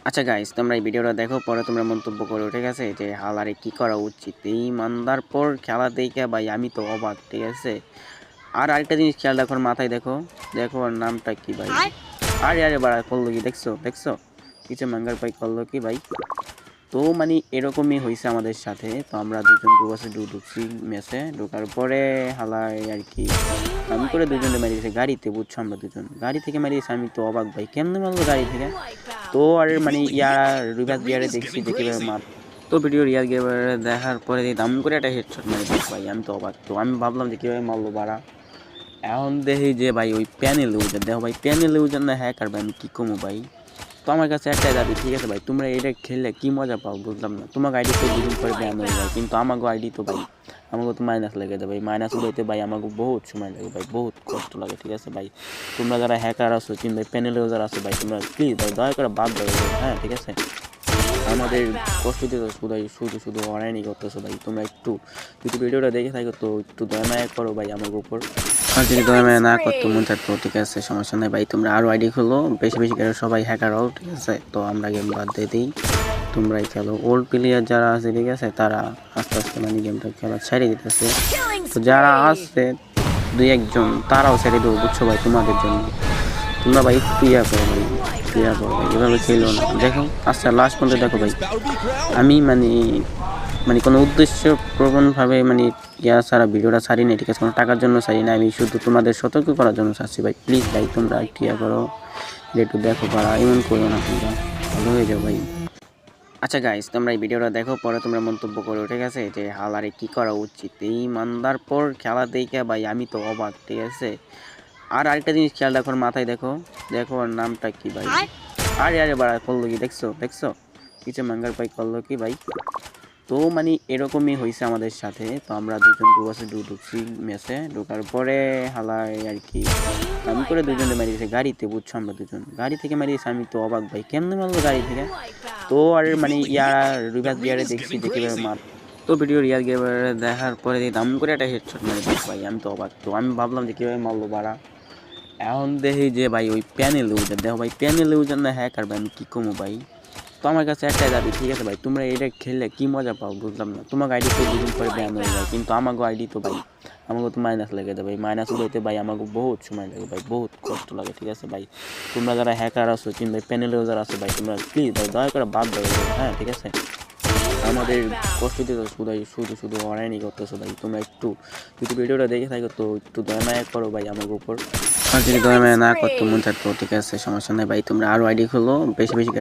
আচ্ছা গাইস, তোমরা এই ভিডিওটা দেখো, পরে তোমরা মন্তব্য করো, ঠিক আছে? যে হালারে কি করা উচিত এই মান্দার পর খেলা দেখে ভাই আমি তো অবাক, ঠিক আছে? আর আরেকটা জিনিস খেয়াল রাখো, ওর মাথায় দেখো, দেখো ওর নামটা কি ভাই? আরে আরে বাড়া, করলো কি দেখছো দেখছো? কিছু মাঙ্গার ভাই করলো কি ভাই? তো মানে এরকমই হয়েছে আমাদের সাথে। তো আমরা দুজন ডুবাসে ঢুকছি মেসে, ঢোকার পরে হালায় আর কি আমি করে দুজনে মারিয়েছে গাড়িতে, বুঝছো? আমরা দুজন গাড়ি থেকে মারিয়েছি। আমি তো অবাক ভাই, কেমনে মারলো গাড়ি থেকে? তো আর মানে ইয়ারা রিভার্স গিয়ারে দেখছি যে কিভাবে মার। তো ভিডিও রিয়ার গিয়ারে দেখার পরে দাম করে একটা হেডশট মারি দিই ভাই। আমি তো অবাক, তো আমি ভাবলাম যে কিভাবে মারলো বাড়া। এখন দেখি যে ভাই ওই প্যানেল ইউজার, দেখো ভাই প্যানেল ইউজার না হ্যাকার ভাই, আমি কি কমু ভাই? তো আমার কাছে একটাই দাবি, ঠিক আছে ভাই, তোমরা এটা খেললে কি মজা পাও বুঝলাম না। তোমাকে আইডি তো দুদিন পরে ব্যান হয়ে যায়, কিন্তু আমাকে আইডি তো ভাই, আমাকে তো মাইনাস লেগে যায় ভাই। মাইনাস উঠাইতে ভাই আমাকে বহুত সময় লাগে ভাই, বহুত কষ্ট লাগে, ঠিক আছে ভাই? তোমরা যারা হ্যাকার আছো কিংবা প্যানেল ইউজার আছো ভাই, তোমরা প্লিজ ভাই দয়া করে বাদ দাও, হ্যাঁ ঠিক আছে? আমাদের কষ্ট দিতে শুধু শুধু হয়রানি করতেছো ভাই। তোমরা একটু যদি ভিডিওটা দেখে থাকো তো একটু দয়া মায়া করো ভাই আমার উপর। আর যদি দয়া মায়া না করতো মন থাকতো, ঠিক আছে, সমস্যা নেই ভাই। তোমরা আরও আইডি খোলো, বেশি বেশি করে সবাই হ্যাকার হও, ঠিক আছে? তো আমরা গেম বাদ দিয়ে দিই, তোমরাই খেলো। ওল্ড প্লেয়ার যারা আছে, ঠিক আছে, তারা আস্তে আস্তে মানে গেমটা খেলা ছেড়ে দিতেছে। তো যারা আছে দুই একজন, তারাও ছেড়ে দেবো, বুঝছো ভাই? তোমাদের জন্য তোমরা ভাই একটু ইয়া করো ভাই, ইয়া করো ভাই, এভাবে খেলো না। দেখো আচ্ছা লাস্ট পর্যন্ত দেখো ভাই, আমি মানে মানে কোনো উদ্দেশ্য প্রবণভাবে মানে ইয়া ছাড়া ভিডিওটা ছাড়ি না, ঠিক আছে? কোনো টাকার জন্য ছাড়ি না, আমি শুধু তোমাদের সতর্ক করার জন্য ছাড়ছি ভাই। প্লিজ ভাই তোমরা একটু ইয়া করো, একটু দেখো পারা, এমন করো না, তোমরা ভালো হয়ে যাও ভাই। আচ্ছা গাইস, তোমরা এই ভিডিওটা দেখো, পরে তোমরা মন্তব্য করো, ঠিক আছে? যে হালারে কি করা উচিত এই মান্দার পর খেলা দেখে ভাই আমি তো অবাক, ঠিক আছে? আর আরেকটা জিনিস খেয়াল রাখো, ওর মাথায় দেখো, দেখো ওর নামটা কি ভাই? আরে আরে বাড়া, করলো কি দেখছো দেখছো? কিছু মাঙ্গার ভাই করলো কি ভাই? তো মানে এরকমই হয়েছে আমাদের সাথে। তো আমরা দুজন ডুবাসে ঢুকছি মেসে, ঢোকার পরে হালায় আর কি আমি করে দুজনে মারিয়েছে গাড়িতে, বুঝছো? আমরা দুজন গাড়ি থেকে মারিয়েছি। আমি তো অবাক ভাই, কেমনে মারলো গাড়ি থেকে? তো আর মানে ইয়ারা রিভার্স গিয়ারে দেখছি যে কিভাবে মার। তো ভিডিও রিয়ার গিয়ারে দেখার পরে দাম করে একটা হেডশট মারি দিই ভাই। আমি তো অবাক, তো আমি ভাবলাম যে কিভাবে মারলো বাড়া। এখন দেখি যে ভাই ওই প্যানেল ইউজার, দেখো ভাই প্যানেল ইউজার না হ্যাকার ভাই, আমি কি কমু ভাই? তো আমার কাছে একটাই দাবি, ঠিক আছে ভাই, তোমরা এটা খেললে কি মজা পাও বুঝলাম না। তোমাকে আইডি তো দুদিন পরে ব্যান হয়ে যায়, কিন্তু আমাকে আইডি তো ভাই, আমাকে তো মাইনাস লেগে যায় ভাই। মাইনাস উঠাইতে ভাই আমাকে বহুত সময় লাগে ভাই, বহুত কষ্ট লাগে, ঠিক আছে ভাই? তোমরা যারা হ্যাকার আছো কিংবা প্যানেল ইউজার আছো ভাই, তোমরা প্লিজ ভাই দয়া করে বাদ দাও, হ্যাঁ ঠিক আছে? আমাদের কষ্ট দিতে শুধু শুধু হয়রানি করতেছো ভাই। তোমরা একটু যদি ভিডিওটা দেখে থাকো তো একটু দয়া মায়া করো ভাই আমার উপর। আর যদি দয়া মায়া না করতো মন থাকতো, ঠিক আছে, সমস্যা নেই ভাই। তোমরা আরও আইডি খোলো, বেশি বেশি